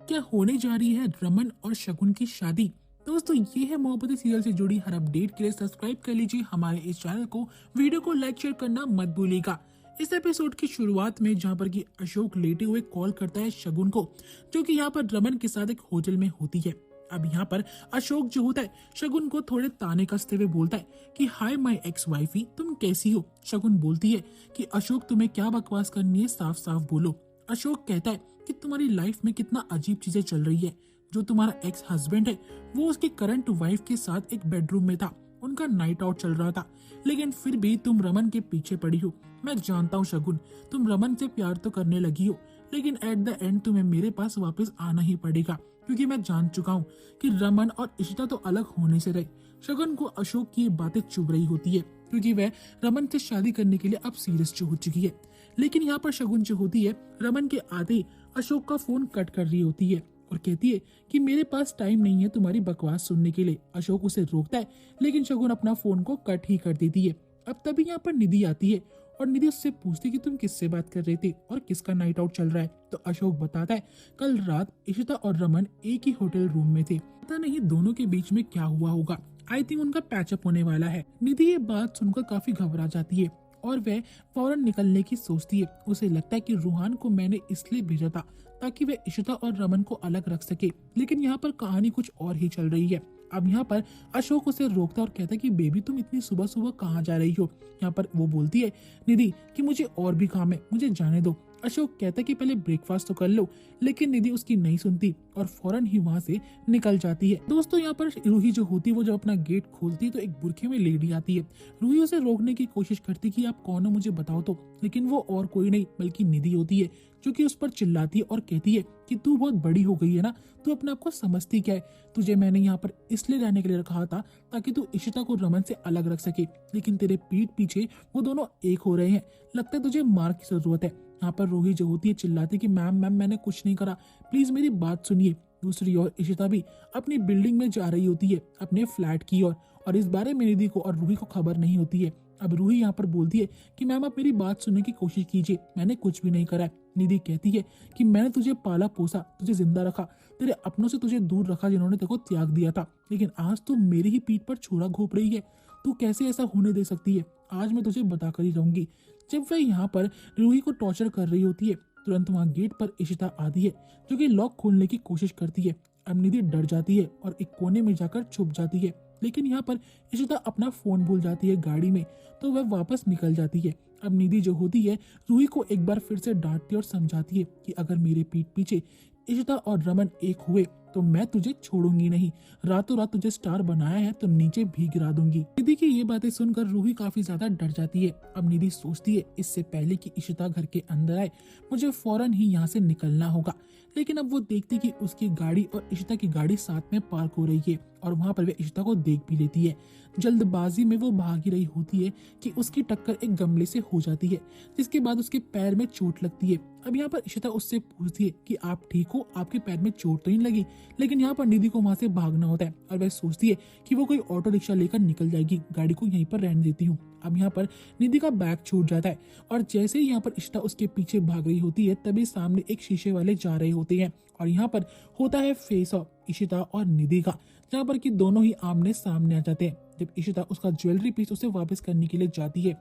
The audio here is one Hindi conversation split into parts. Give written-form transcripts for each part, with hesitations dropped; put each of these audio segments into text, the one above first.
क्या होने जा रही है रमन और शगुन की शादी। दोस्तों ये है मोहब्बतें सीरियल से जुड़ी हर अपडेट के लिए सब्सक्राइब कर लीजिए हमारे इस चैनल को। वीडियो को लाइक शेयर करना मत भूलिएगा। इस एपिसोड की शुरुआत में जहां पर कि अशोक लेटे हुए कॉल करता है शगुन को, जो कि यहाँ पर रमन के साथ एक होटल में होती है। अब यहाँ पर अशोक जो होता है शगुन को थोड़े ताने कसते हुए बोलता है कि हाय माय एक्स वाइफी, तुम कैसी हो। शगुन बोलती है कि अशोक तुम्हें क्या बकवास करनी है, साफ साफ बोलो। अशोक कहता है कि तुम्हारी लाइफ में कितना अजीब चीजें चल रही है। जो तुम्हारा एक्स हस्बैंड है वो उसकी करंट वाइफ के साथ एक बेडरूम में था, उनका नाइट आउट चल रहा था, लेकिन फिर भी तुम रमन के पीछे पड़ी हो। मैं जानता हूँ शगुन, तुम रमन से प्यार तो करने लगी हो, लेकिन एट द एंड तुम्हें मेरे पास वापस आना ही पड़ेगा, क्योंकि मैं जान चुका हूँ कि रमन और इशिता तो अलग होने से रहे। शगुन को अशोक की ये बातें चुभ रही होती है, क्योंकि वह रमन से शादी करने के लिए अब सीरियस हो चुकी है। लेकिन यहाँ पर शगुन जो होती है रमन के आते ही अशोक का फोन कट कर रही होती है और कहती है कि मेरे पास टाइम नहीं है तुम्हारी बकवास सुनने के लिए। अशोक उसे रोकता है, लेकिन शगुन अपना फोन को कट ही कर देती है। अब तभी यहाँ पर निधि आती है और निधि उससे पूछती कि तुम किससे बात कर रहे थे और किसका नाइट आउट चल रहा है। तो अशोक बताता है कल रात इशिता और रमन एक ही होटल रूम में थे, पता नहीं दोनों के बीच में क्या हुआ होगा। आई थिंक उनका पैचअप होने वाला है। निधि ये बात सुनकर काफी घबरा जाती है और वह फौरन निकलने की सोचती है। उसे लगता है कि रूहान को मैंने इसलिए भेजा था ताकि वह इशिता और रमन को अलग रख सके, लेकिन यहाँ पर कहानी कुछ और ही चल रही है। अब यहाँ पर अशोक उसे रोकता और कहता है कि बेबी तुम इतनी सुबह सुबह कहाँ जा रही हो। यहाँ पर वो बोलती है निधि कि मुझे और भी काम है, मुझे जाने दो। अशोक कहता है कि पहले ब्रेकफास्ट तो कर लो, लेकिन निधि उसकी नहीं सुनती और फौरन ही वहाँ से निकल जाती है। दोस्तों यहाँ पर रूही जो होती है वो जब अपना गेट खोलती है तो एक बुरखे में लेडी आती है। रूही उसे रोकने की कोशिश करती कि आप कौन हो मुझे बताओ तो, लेकिन वो और कोई नहीं बल्कि निधि होती है, जो कि उस पर चिल्लाती है और कहती है कि तू बहुत बड़ी हो गई है ना, तू अपने आप को समझती क्या है। तुझे मैंने यहाँ पर इसलिए रहने के लिए रखा था ताकि तू इशिता को रमन से अलग रख सके, लेकिन तेरे पीठ पीछे वो दोनों एक हो रहे हैं। लगता है तुझे मार की जरूरत है। यहाँ पर रूही जो होती है चिल्लाती कि मैम मैम मैंने कुछ नहीं करा, प्लीज मेरी बात सुनिए। दूसरी ओर इशिता भी अपनी बिल्डिंग में जा रही होती है, अपने फ्लैट की ओर, और इस बारे में निधि को और रूही को खबर नहीं होती है। अब रूही यहाँ पर बोलती है कि मैम आप मेरी बात सुनने की कोशिश कीजिए, मैंने कुछ भी नहीं करा है। निधि कहती है कि मैंने तुझे पाला पोसा, तुझे जिंदा रखा, तेरे अपनों से तुझे दूर रखा जिन्होंने तेरे को त्याग दिया था, लेकिन आज तू मेरी ही पीठ पर छुरा घोंप रही है। तू कैसे ऐसा होने दे सकती है? आज मैं तुझे बताकर ही रहूंगी। जब वह यहाँ पर रूही को टॉर्चर कर रही होती है, तुरंत वहाँ गेट पर इशिता आती है, जो कि लॉक खोलने की कोशिश करती है। अब निधि डर जाती है और एक कोने में जाकर छुप जाती है, लेकिन यहाँ पर इशिता अपना फोन भूल जाती है गाड़ी में, तो वह वापस निकल जाती है। अब निधि जो होती है रूही को एक बार फिर से डांटती और समझाती है कि अगर मेरे पीठ पीछे इशिता और रमन एक हुए तो मैं तुझे छोड़ूंगी नहीं, रातों रात तुझे स्टार बनाया है तो नीचे भी गिरा दूंगी। निधि की ये बातें सुनकर रूही काफी ज्यादा डर जाती है। अब निधि सोचती है इससे पहले कि इशिता घर के अंदर आए मुझे फौरन ही यहाँ से निकलना होगा, लेकिन अब वो देखती कि उसकी गाड़ी और इशिता की गाड़ी साथ में पार्क हो रही है और वहाँ पर वे इशिता को देख भी लेती है। जल्दबाजी में वो भागी रही होती है कि उसकी टक्कर एक गमले से हो जाती है, जिसके बाद उसके पैर में चोट लगती है। अब यहाँ पर इशिता उससे पूछती है कि आप ठीक हो, आपके पैर में चोट तो नहीं लगी, लेकिन यहाँ पर निधि को वहां से भागना होता है और वह सोचती है कि वो कोई ऑटो रिक्शा लेकर निकल जाएगी, गाड़ी को यहीं पर रहने देती हूँ। अब यहाँ पर निधि का बैग छूट जाता है और जैसे ही यहाँ पर इशिता उसके पीछे भाग रही होती है तभी सामने एक शीशे वाले जा रहे होते हैं और यहाँ पर होता है फेस ऑफ इशिता और निधि का, जहाँ पर कि दोनों ही आमने सामने आ जाते हैं। जब इशिता उसका ज्वेलरी पीस उसे वापस करने के लिए जाती है,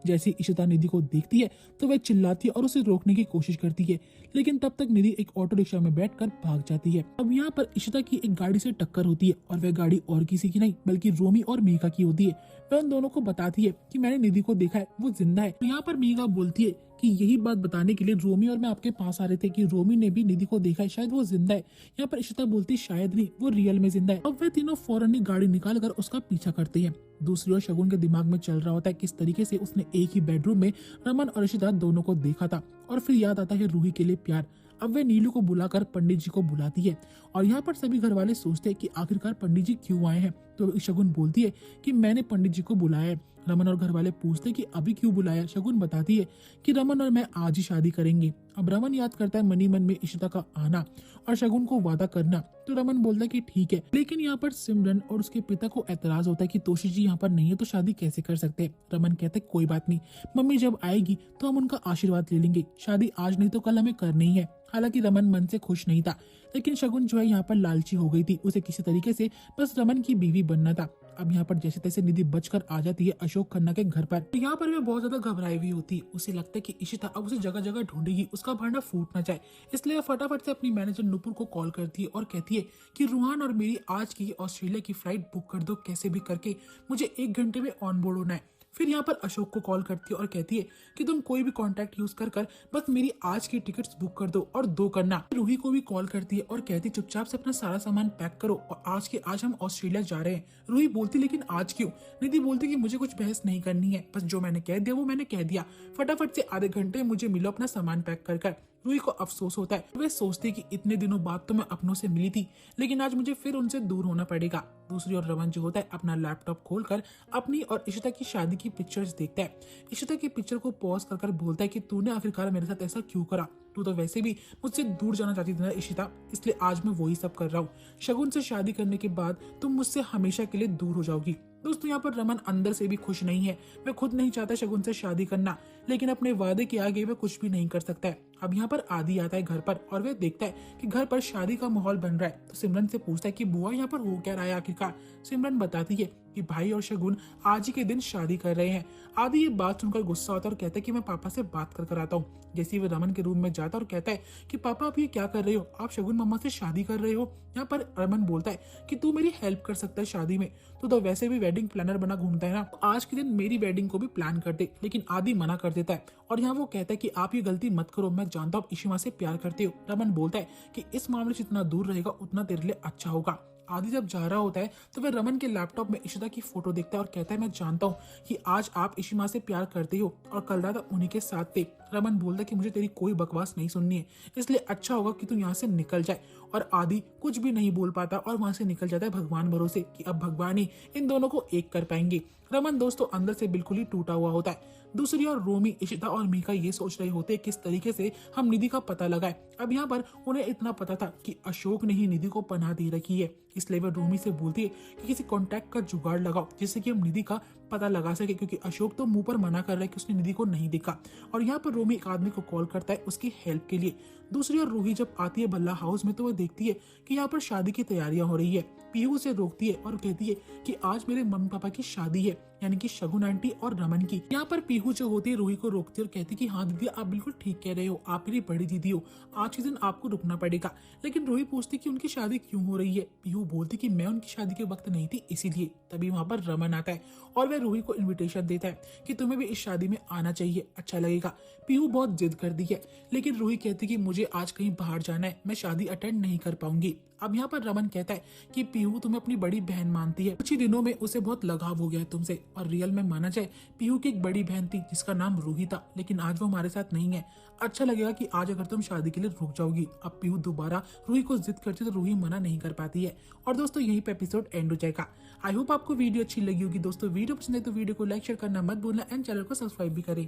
जैसे इशिता निधि को देखती है तो वह चिल्लाती है और उसे रोकने की कोशिश करती है, लेकिन तब तक निधि एक ऑटो रिक्शा में बैठकर भाग जाती है। अब यहाँ पर इशिता की एक गाड़ी से टक्कर होती है और वह गाड़ी और किसी की नहीं बल्कि रोमी और मीका की होती है। वह उन दोनों को बताती है कि मैंने निधि को देखा है, वो जिंदा है। तो यहाँ पर मीका बोलती है कि यही बात बताने के लिए रोमी और मैं आपके पास आ रहे थे कि रोमी ने भी निधि को देखा है, शायद वो जिंदा है। यहाँ पर इशिता बोलती शायद नहीं, वो रियल में जिंदा है। अब वे तीनों फौरन ही गाड़ी निकाल कर उसका पीछा करते हैं। दूसरी ओर शगुन के दिमाग में चल रहा होता है किस तरीके से उसने एक ही बेडरूम में रमन और इशिता दोनों को देखा था, और फिर याद आता है रूही के लिए प्यार। अब वे नीलू को बुलाकर पंडित जी को बुलाती है और यहाँ पर सभी घर वाले सोचते हैं कि आखिरकार पंडित जी क्यों आए हैं। तो शगुन बोलती है कि मैंने पंडित जी को बुलाया है। रमन और घर वाले पूछते कि अभी क्यों बुलाया। शगुन बताती है कि रमन और मैं आज ही शादी करेंगे। अब रमन याद करता है मनी मन में इशिता का आना और शगुन को वादा करना। तो रमन बोलता है कि ठीक है, लेकिन यहाँ पर सिमरन और उसके पिता को एतराज होता है कि तोशी जी यहाँ पर नहीं है तो शादी कैसे कर सकते हैं। रमन कहते हैं कोई बात नहीं, मम्मी जब आएगी तो हम उनका आशीर्वाद ले लेंगे, शादी आज नहीं तो कल हमें करनी ही है। हालांकि रमन मन से खुश नहीं था, लेकिन शगुन जो है यहाँ पर लालची हो गई थी, उसे किसी तरीके से बस रमन की बीवी बनना था। अब यहाँ पर जैसे तैसे निधि बचकर आ जाती है अशोक खन्ना के घर पर। यहाँ पर वे बहुत ज्यादा घबराई हुई होती है, उसे लगता है कि इशिता अब उसे जगह जगह ढूंढेगी, उसका भांडा फूट ना जाए। इसलिए फटाफट से अपनी मैनेजर नुपुर को कॉल करती है और कहती है कि रूहान और मेरी आज की ऑस्ट्रेलिया की फ्लाइट बुक कर दो, कैसे भी करके मुझे 1 घंटे में ऑन बोर्ड होना है। फिर यहाँ पर अशोक को कॉल करती है और कहती है कि तुम कोई भी कॉन्टैक्ट यूज कर बस मेरी आज की टिकट्स बुक कर दो और 2 करना। रूही को भी कॉल करती है और कहती चुपचाप से अपना सारा सामान पैक करो और आज हम ऑस्ट्रेलिया जा रहे हैं। रूही बोलती लेकिन आज क्यों? निधि बोलती कि मुझे कुछ बहस नहीं करनी है, बस जो मैंने कह दिया वो मैंने कह दिया, फटाफट से आधे घंटे मुझे मिलो अपना सामान पैक कर। रूही को अफसोस होता है, वे सोचती कि इतने दिनों बाद तो मैं अपनों से मिली थी, लेकिन आज मुझे फिर उनसे दूर होना पड़ेगा। दूसरी ओर रमन जो होता है अपना लैपटॉप खोलकर अपनी और इशिता की शादी की पिक्चर्स देखता है। इशिता की पिक्चर को पॉज कर बोलता है कि तूने आखिरकार मेरे साथ ऐसा क्यों करा? तू तो वैसे भी मुझसे दूर जाना चाहती थी ना इशिता, इसलिए आज मैं वही सब कर रहा हूँ। शगुन से शादी करने के बाद तुम मुझसे हमेशा के लिए दूर हो जाओगी। दोस्तों यहाँ पर रमन अंदर से भी खुश नहीं है, वह खुद नहीं चाहता शगुन से शादी करना, लेकिन अपने वादे के आगे वह कुछ भी नहीं कर सकता है। अब यहाँ पर आदि आता है घर पर और वह देखता है कि घर पर शादी का माहौल बन रहा है। तो सिमरन से पूछता है कि बुआ यहाँ पर हो क्या रहा है आखिरकार। सिमरन बताती है कि भाई और शगुन आज ही के दिन शादी कर रहे हैं। आदि ये बात सुनकर गुस्सा होता है और कहता है कि मैं पापा से बात कर आता हूँ। जैसे ही वह रमन के रूम में जाता और कहता है कि पापा आप ये क्या कर रहे हो, आप शगुन मम्मा से शादी कर रहे हो। यहाँ पर रमन बोलता है कि तू मेरी हेल्प कर सकता है शादी में, तो वैसे भी वेडिंग प्लानर बना घूमता है ना, तो आज के दिन मेरी वेडिंग को भी प्लान कर दे। लेकिन आदि मना कर देता है और यहाँ वो कहता है कि आप ये गलती मत करो, मैं जानता हूँ इशिमा से प्यार करते हो। रमन बोलता है कि इस मामले से जितना दूर रहेगा उतना तेरे लिए अच्छा होगा। आदि जब जा रहा होता है तो वह रमन के लैपटॉप में इशिता की फोटो देखता है और कहता है मैं जानता हूँ कि आज आप इशिमा से प्यार करते हो और कल रात उन्हीं के साथ थे। रमन बोलता है कि मुझे तेरी कोई बकवास नहीं सुननी है, इसलिए अच्छा होगा कि तू यहाँ से निकल जाए। और आदि कुछ भी नहीं बोल पाता और वहां से निकल जाता है भगवान भरोसे कि अब भगवान ही इन दोनों को एक कर पाएंगे। रमन दोस्तों अंदर से बिल्कुल ही टूटा हुआ होता है। दूसरी ओर रोमी, इशिता और मीका ये सोच रहे होते किस तरीके से हम निधि का पता लगाए। अब यहाँ पर उन्हें इतना पता था कि अशोक ने ही निधि को पनाह दे रखी है, इसलिए वह रोमी से बोलती है कि किसी कॉन्टैक्ट का जुगाड़ लगाओ जिससे कि हम निधि का पता लगा सके, क्योंकि अशोक तो मुंह पर मना कर रहा है कि उसने निधि को नहीं देखा। और यहाँ पर रोमी एक आदमी को कॉल करता है उसकी हेल्प के लिए। दूसरी ओर रूही जब आती है भल्ला हाउस में तो वह देखती है कि यहाँ पर शादी की तैयारियां हो रही है। पीहू से रोकती है और कहती है कि आज मेरे मम्मी पापा की शादी है, यानी कि शगुन आंटी और रमन की। यहाँ पर पीहू जो होती है रूही को रोकती है और कहती है कि हाँ दीदी आप बिल्कुल ठीक कह रहे हो, आप मेरी बड़ी दीदी हो, आज के दिन आपको रुकना पड़ेगा। लेकिन रूही पूछती कि उनकी शादी क्यों हो रही है। पीहू बोलती कि मैं उनकी शादी के वक्त नहीं थी इसीलिए। तभी वहाँ पर रमन आता है और वह रूही को इन्विटेशन देता है कि तुम्हें भी इस शादी में आना चाहिए, अच्छा लगेगा। पीहू बहुत जिद करती है, लेकिन रूही कहती कि मुझे आज कहीं बाहर जाना है, मैं शादी अटेंड नहीं कर पाऊंगी। अब यहाँ पर रमन कहता है कि पीहू तुम्हें अपनी बड़ी बहन मानती है, कुछ ही दिनों में उसे बहुत लगाव हो गया है तुमसे। और रियल में माना जाए पीहू की एक बड़ी बहन थी जिसका नाम रूही था, लेकिन आज वो हमारे साथ नहीं है। अच्छा लगेगा कि आज अगर तुम शादी के लिए रुक जाओगी। अब पीहू दोबारा रूही को जिद करती है तो रूही मना नहीं कर पाती है। और दोस्तों यहीं पे एपिसोड एंड हो जाएगा। आई होप आपको वीडियो अच्छी लगी होगी। दोस्तों वीडियो पसंद है तो वीडियो को लाइक शेयर करना मत भूलना एंड चैनल को सब्सक्राइब भी करें।